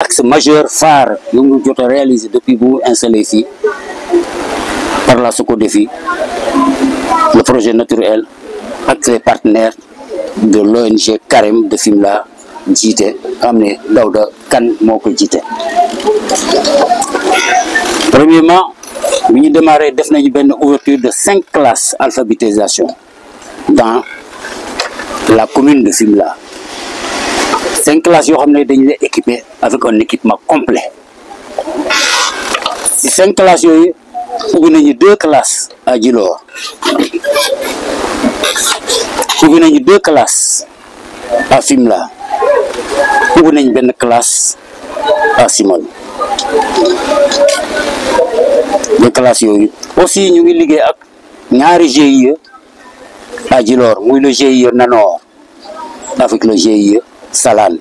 axe majeur phare yu ñu jot a réalisé depuis bu mu installé ici par la SOCODEFI, le projet naturel ak les partenaires de l'ONG Carême de Fimela jiite xam ne Daouda Kane moo ko jiite. Premièrement bi ñu démarré def nañu benn ouverture de 5 classes alphabétisation dans la commune de Fimela. 5 classes yoo xam ne dañu leen équipé avec un équipement complet. Si 5 classes yooyu ubbi nañu 2 classes à Djilor, ubbi nañu 2 classes à Fimela, ubbi nañu benn classe à Simal. 2 classes yooyu aussi ñu ngi liggéey ak ñaari GIE à Djilor, muy le GIE Nanor avec le GIE Salane,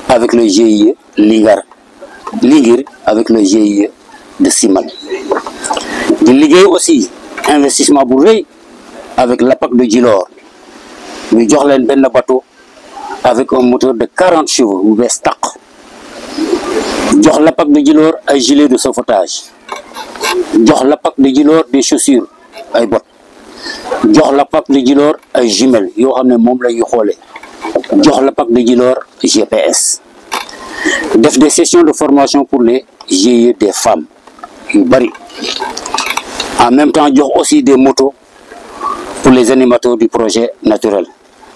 avec le GIE Lingir avec le GIE de Simal. di liggéey aussi investissement bu rëy avec l'APAC de Djilor ñu jox leen benn bateau avec un moteur de 40 chevaux bu bees tàq, jox l'APAC de Djilor ay gilet de sauvetage, jox l'APAC de Djilor des chaussures ay bottes, jox l'APAC de Djilor ay jumelles yoo xam ne moom la ñu xoolee, jox l'APAC de Djilor GPS, def des sessions de formation pour les GIE des femmes yu bari. En même temps jox aussi des motos pour les animateurs du projet naturel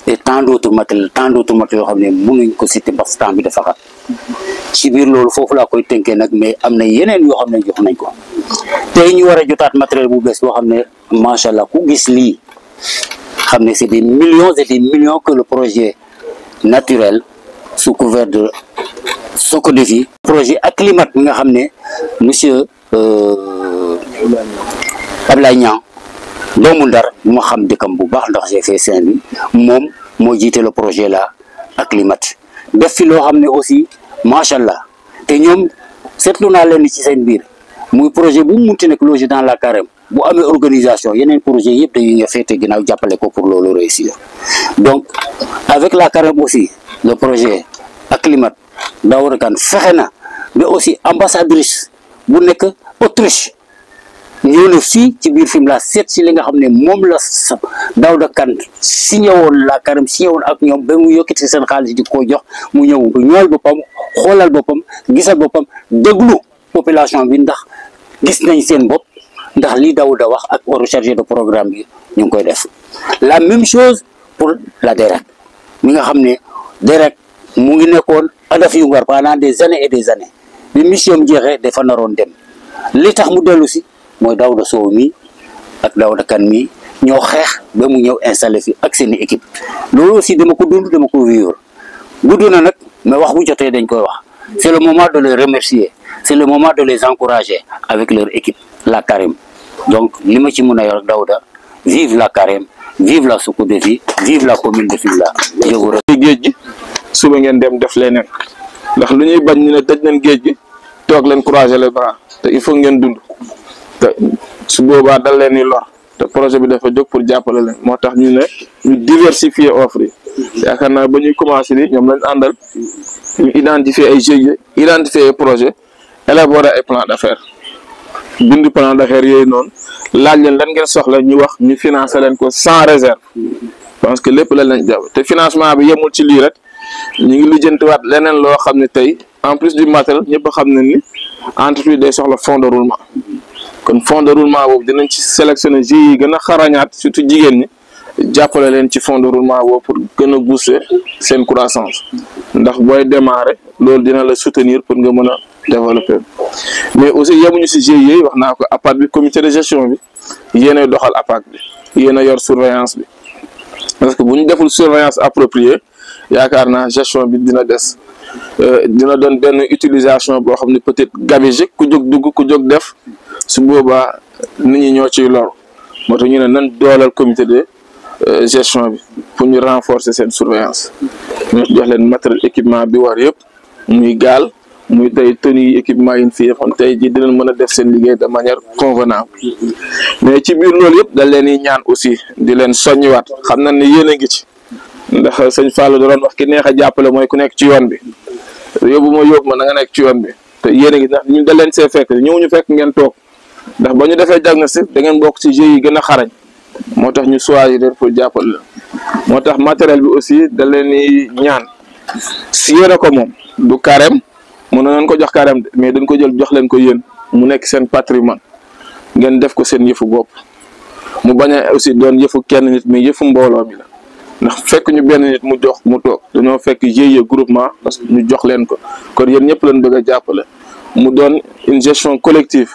et tant d'autres matériels yoo xam ne mënuñ ko citer parce que temps bi dafa xat ci biir loolu foofu laa koy tënkee nag, mais am na yeneen yoo xam ne jox nañ ko. tey ñu war a jotaat matériel bu bees boo xam ne macha allah ku gis lii xam ne c'est des millions et des millions que le projet naturel sous couvert de SOCODEFI, projet Acclimat bi nga xam ne monsieur Ablaye Niang doomu Ndar bu ma xam dëkkam bu baax ndax j'ai fait Saint-Louis, moom moo jiite le projet là Acclimat def fi loo xam ne aussi macha allah te ñoom seetlu naa leen ci seen biir muy projet bu mu munti nekk logé dans la Carême bu amee organisation yeneen projet yëpp dañuy nga féete ginnaaw jàppale ko pour loolu réussir. Donc avec la Carême aussi le projet Acclimat Daouda Kane fexe na mais aussi ambassadrice bu nekk Autriche ñëw na fii ci biir Fimela seet si li nga xam ne moom la Daouda Kane signé woon la Carême signé woon ak ñoom ba mu yokkati seen xaalis di ko jox mu ñëw ñool boppam xoolal boppam gisal boppam déglu population bi ndax gis nañ seen bopp ndax li Daouda wax ak waru chargé de programme bi ñu ngi koy def. La même chose pour la DERAC mi nga xam ne DERAC mu ngi nekkoon Adaf Yungar pendant des années et des années bi mission am jeexee dafa naroon dem li tax mu dellu si mooy Daouda Sow mi ak Daouda Kane mi ñoo xeex ba mu ñëw installé fi ak seeni équipe. loolu aussi dama ko dund dama ko vivre gudd na nag mais wax bu jotee dañ koy wax. C'est le moment de les remercier, c'est le moment de les encourager avec leur équipe la Carême. Donc li ma ci mën a yor Daouda, vive la Carême, vive la SOCODEFI, vive la commune de Fimela. je vous remercie. géej gi suba ngeen dem def leneen ndax lu ñuy bañ ñu ne tëj leen géej gi toog leen croiser les bras te il faut ngeen dund te su boobaa dal leen ni lor te projet bi dafa jóg pour jàppale leen moo tax ñu ne ñu diversifier offre yi yaakaar naa ba ñuy commencé ni ñoom lañ àndal ñu identifier ay GIE identifier ay projet élaborer ay plan d'affaires bind plan d'affaires yooyu noonu laaj leen lan ngeen soxla ñu wax ñu financer leen ko sans réserve parce que lépp lañ jàpp te financement bi yemul ci lii rek ñu ngi lijjantiwaat leneen loo xam ne tey en plus du matériel ñëpp xam ne ni entreprise day soxla fonds de roulement kon fonds de roulement boobu dinañ ci sélectionner GIE yi gën a xarañaat surtout jigéen ñi jàppale leen ci fonds de roulement boobu pour gën a booster seen croissance ndax booy démarrer loolu dina la soutenir pour nga mën a développer mais aussi yemuñu si GIE yi wax naa ko APAC bi comité de gestion bi yéenay doxal APAC bi yéen a yor surveillance bi parce que bu ñu deful surveillance appropriée yaakaar naa gestion bi dina des dina doon benn utilisation boo xam ne peut-être gabegique ku jóg dugg ku jóg def su boobaa nit ñi ñoo ciy lor moo tax ñu ne nan doolal comité de gestion bi pour ñu renforcer seen surveillance ñu jox leen matériel équipement bi war yëpp muy gaal muy tey tenue équipement yi fi yëppoon tey ji dinañ mën a def seen liggéey de manière convenable mais ci biir loolu yëpp dañ leen di ñaan aussi di leen soññiwaat xam nañ ne yéen a ngi ci ndax sëñ Fallou da doon wax ki neex a jàppale mooy ku nekk ci yoon bi yóbbu ma na nga nekk ci yoon bi te yéen a ngi ndax ñun da leen see fekk ñëw ñu fekk ngeen toog ndax ba ñu defee diagnostic da ngeen bokk ci GIE yi gën a xarañ moo tax ñu choisir pour jàppal la moo tax matériel bi aussi da leen di ñaan si yéen a ko moom du carême mën na leen ko jox carême mais dañ ko jël jox leen ko yéen mu nekk seen patrimoine ngeen def ko seen yëfu bopp mu bañ a aussi doon yëfu kenn nit mais yëfu mbooloo mi la ndax fekk ñu benn nit mu jox mu toog dañoo fekk GIE groupement parce que ñu jox leen ko kon yéen ñëpp leen bëgg a jàppale mu doon une gestion collective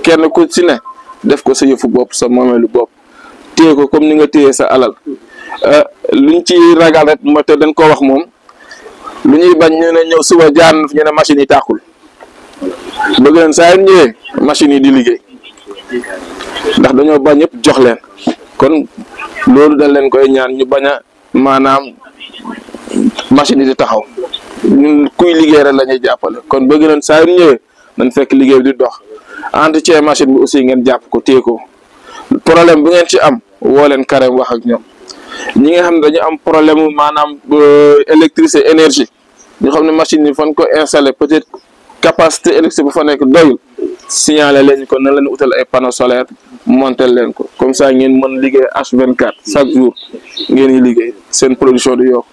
kenn ku ci ne def ko sa yëfu bopp sa moomeelu bopp téye ko comme ni nga téye sa alal luñ ci ragal rek moo te dañ ko wax moom lu ñuy bañ ñu ne ñëw suba jaar ñu ne machine yi tàkkul bëgg leen saa yu ñëwee machine yi di liggéey ndax dañoo bañ ñëpp jox leen kon loolu dañ leen koy ñaan ñu bañ a maanaam machine yi di taxaw ñun kuy liggéey rek la ñuy jàppale kon bëgg leen saa yu ñëwee nañ fekk liggéey bi di dox entretien machine bi aussi ngeen jàpp ko téye ko problème bu ngeen ci am woo leen carême wax ak ñoom ñi nga xam ne dañu am problème maanaam électricité énergie ñu xam ne machine yi fan ko installé peut-être capacité électrique bu fa nekk doyul signaler leen ko na leen utal ay panneaux solaires monter leen ko comme ça ngeen mën liggéey H24 chaque jour ngeen di liggéey seen production du yokk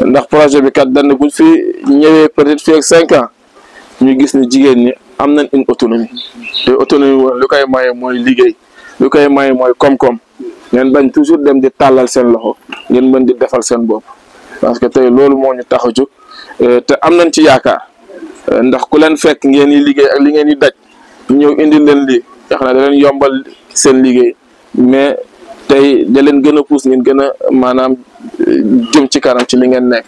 ndax projet bi kat dañ bu fi ñëwee peut-être fii ak 5 ans ñu gis ne jigéen ñi am nañ une autonomie te autonomie woon lu koy maye mooy liggéey lu koy maye mooy koom-koom ngeen bañ toujours dem di tàllal seen loxo ngeen mën di defal seen bopp parce que tey loolu moo ñu tax a jóg te am nañ ci yaakaar ndax ku leen fekk ngeen di liggéey ak li ngeen di daj ñëw indi leen lii yax na da leen yombal seen liggéey mais tey da leen gën a pousse ngeen gën a maanaam jëm ci kanam ci li ngeen nekk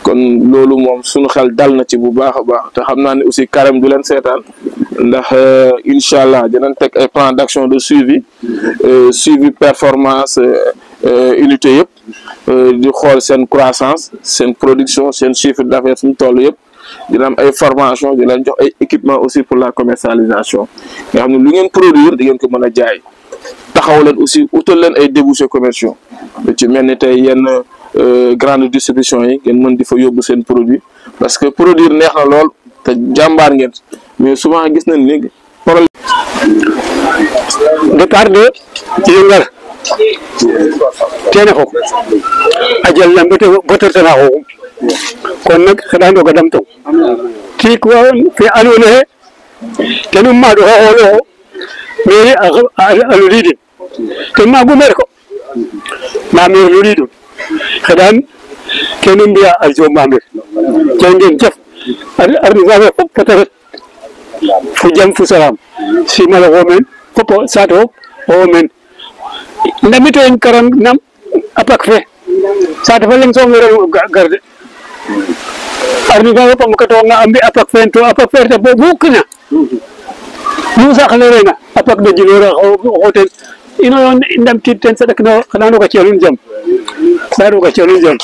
kon loolu moom suñu xel dal na ci bu baax a baax te xam naa ne aussi carême du leen seetaan ndax incha allah dinañ teg ay plan d'action de suivi suivi performance unité yëpp di xool seen croissance seen production seen chiffre d'affaires suñu toll yëpp dina am ay formation di leen jox ay équipement aussi pour la commercialisation nga xam ne lu ngeen produire di ngeen ko mën a jaay taxaw leen aussi utal leen ay débouchés commerciaux ci mel ni tey yenn grande distribution yi ngeen mën di fa yóbbu seen produit parce que produire neex na lool te jàmbaar ngeen mais souvent gis nañ ni problème départ de yëngal teene xo a jël na mbete tana xoxum kon nag xeɗa ndoga dam tong tiik wa fe andoona yee ten um maad oxa xoolooxo mairie a luliidin ten maagu maire ko ndaa maire luliidun xeɗan kene mbi'a adjoint maire jaa ngeen jëf arrondissement fe fop fata ret fu jam fu salaam simal oxo meen fop saate fop oxo meen ndamito yen karam nam a pak fe saate fa leŋ soom garde arrondissement fop a mokatoxonga a mbi a pak fe to a pak fe reta bo mukna mu saax le reena a pak de jiloora oxo ten ino yo ndamtiid ten saɗakno xana roog a ci'anun jam xana roog a ci'anun jam.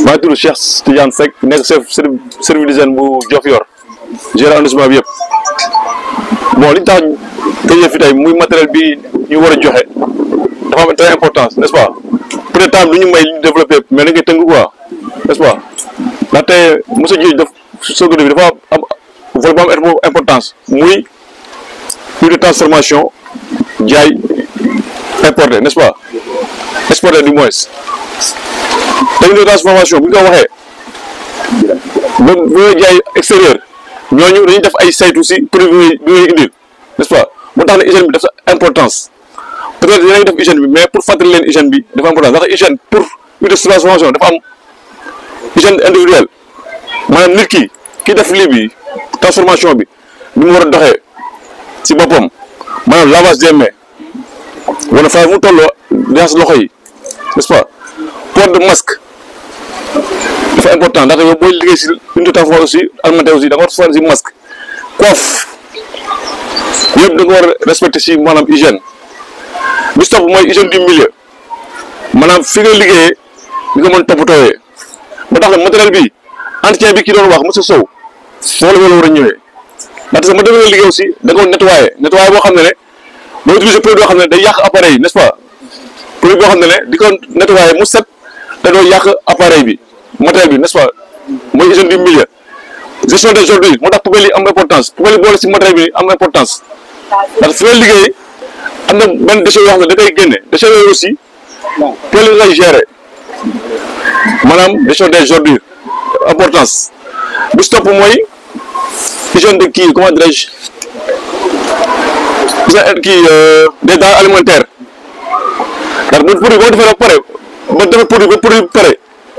maa ngi tudd Cheikh Tidiane Seck nekk chef service d'hygiène bu Diofior gérer arrondissement bi yëpp bon li ñu tax tëjee fi tey muy matériel bi ñu war a joxe dafa am très importance n'est-ce pas peut-être temps du ñu may ñu développé mais da ngay tënk quoi n'est-ce pas ndaxte monsieur Diedhiou daf soog bi dafa am vol bu am importance muy plus de transformation jaay importé n'est-ce pas exporté du moins technique de transformation bu ñu ko waxee ba bu jaay extérieur ñooñu dañuy def ay saytu si produit bi ngay indil n'est-ce pas moo tax ne hygiène bi dafa importance peut-être yéen a ngi def hygiène bi mais pour fàttali leen hygiène bi dafa importance ndax hygiène pour une transformation dafa am hygiène individuelle maanaam nit ki def lii bi transformation bi ni mu war a doxee si boppam maanaam lavage des mains wala fa mu tolloo raxas loxo yi n'est-ce pas port de masque dafa important ndaxte yow booy liggéey si unité de transformation aussi alimentaire aussi da nga war a soxla si masque coiffe yëpp da nga war a respecter si maanaam hygiène bi stop mooy hygiène du milieu maanaam fi nga liggéeyee li nga mën toppatoowee ba tax na matériel bi entretien bi ki doon wax monsieur Sow foofu la war a ñëwee ndaxte sax ma demee liggéey aussi da nga ko nettoyer boo xam ne doo utiliser produit boo xam ne day yàq appareil yi n'est-ce pas produit boo xam ne di ko nettoyer mu set te doo yàq appareil bi matériel bi n'est-ce pas mooy hygiène du milieu gestion des ordures moo tax poubelle yi am importance poubelle yi boole si matériel bi am importance ndax fi ngay liggéey am na benn déchet yoo xam ne da koy génne déchet yooyu aussi poubelle yi ngay gérer maanaam gestion des ordures importance bi si topp mooy hygiène de kii comment dirais-je kii des denrées alimentaires ndax bu produit boo defee ba pare ba defee produit ba pare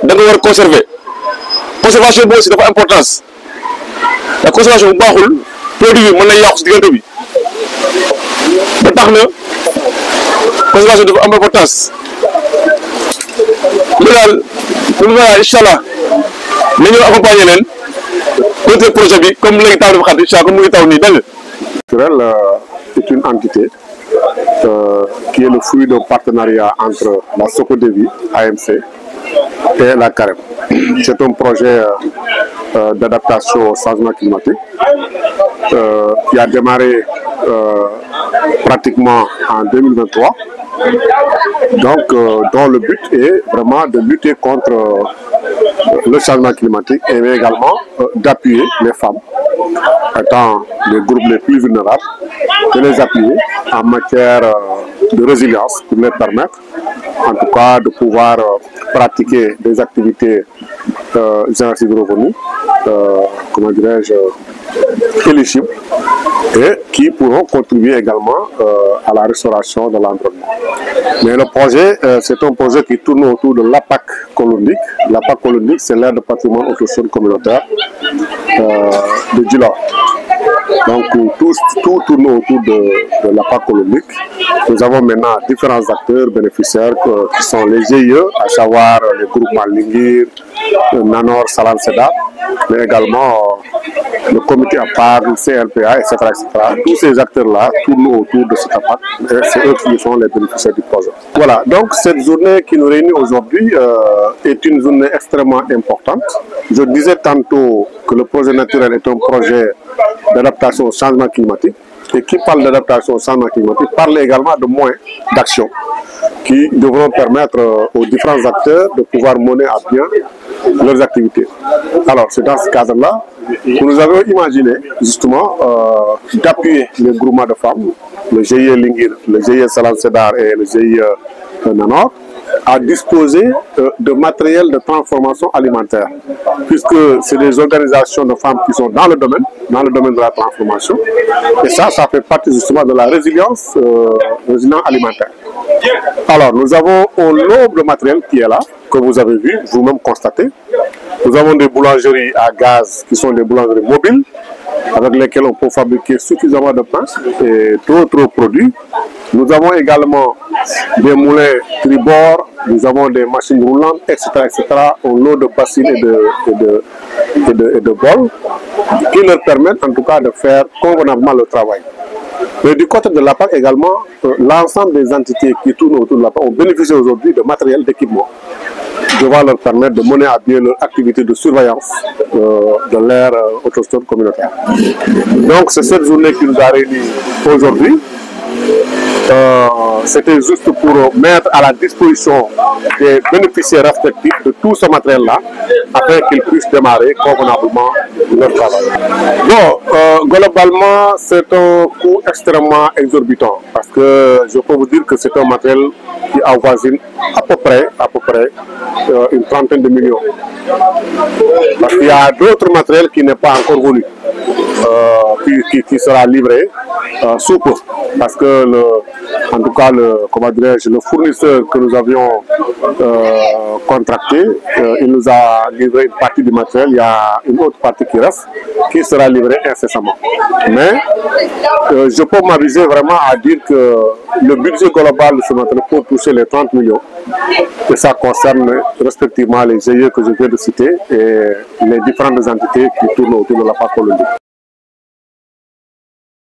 da nga war a conserver conservation bi aussi dafa importance ndax conservation bu baaxul produit bi mën na yàqu si diggante bi ba tax na conservation dafa am importance li daal bu ñu incha allah nañu accompagner leen contre projet bi comme léegi taw dafa xat incha allah comme mu ngi taw nii dégg nga. est une entité qui est le fruit d'un partenariat entre la Socodevi, AMC, et la CAREM. C'est un projet d'adaptation au changement climatique qui a démarré pratiquement en 2023, donc dont le but est vraiment de lutter contre le changement climatique et également d'appuyer les femmes étant les groupes les plus vulnérables, de les appuyer en matière de résilience pour les permettre en tout cas de pouvoir pratiquer des activités génératives de revenus, comment dirais-je, éligibles et qui pourront contribuer également à la restauration de l'environnement. Mais le projet, c'est un projet qui tourne autour de l'APAC colonique. L'APAC colonique, c'est l'aire de patrimoine autochtone communautaire de Djilor. Donc tout tourne autour de l'APAC colonique. Nous avons maintenant différents acteurs bénéficiaires qui sont les GIE, à savoir les groupes Malingir, Nanor, Salam Seda, mais également le comité APAC, le CLPA, etc., etc. Tous ces acteurs-là tournent autour de cet APAC et c'est eux qui sont les bénéficiaires du projet. Voilà, donc cette journée qui nous réunit aujourd'hui est une journée extrêmement importante. Je disais tantôt que le projet naturel est un projet d'adaptation au changement climatique. Et qui parle d'adaptation au changement climatique parle également de moyens d'action qui devront permettre aux différents acteurs de pouvoir mener à bien leurs activités. Alors, c'est dans ce cadre-là que nous avons imaginé justement d'appuyer les groupements de femmes, le GIE Lingir, le GIE Salam Sedar et le GIE Nanor, à disposer de matériel de transformation alimentaire, puisque c'est des organisations de femmes qui sont dans le domaine de la transformation, et ça fait partie justement de la résilience alimentaire. Alors, nous avons un noble matériel qui est là, que vous avez vu, vous-même constaté. Nous avons des boulangeries à gaz qui sont des boulangeries mobiles, avec lesquelles on peut fabriquer suffisamment de pain et d'autres produits. Nous avons également des moulins tribord, nous avons des machines roulantes, etc., etc., un lot de bassines et de bols qui leur permettent en tout cas de faire convenablement le travail. Mais du côté de l'APAC également, l'ensemble des entités qui tournent autour de l'APAC ont bénéficié aujourd'hui de matériel d'équipement devant leur permettre de mener à bien leur activité de surveillance de l'aire autochtone communautaire. Donc c'est cette journée qui nous a réunis aujourd'hui. C'était juste pour mettre à la disposition des bénéficiaires respectifs de tout ce matériel-là afin qu'ils puissent démarrer convenablement leur travail. Bon, globalement, c'est un coût extrêmement exorbitant parce que je peux vous dire que c'est un matériel qui avoisine à peu près une trentaine de millions. Parce qu'il y a d'autres matériels qui n'est pas encore venu, qui sera livré sous peu. Parce que en tout cas, le fournisseur que nous avions contracté, il nous a livré une partie du matériel. Il y a une autre partie qui reste, qui sera livrée incessamment. Mais je peux m'aviser vraiment à dire que le budget global de ce matériel peut toucher les 30 millions. Et ça concerne respectivement les GIE que je viens de citer et les différentes entités qui tournent autour de la PAC colonique.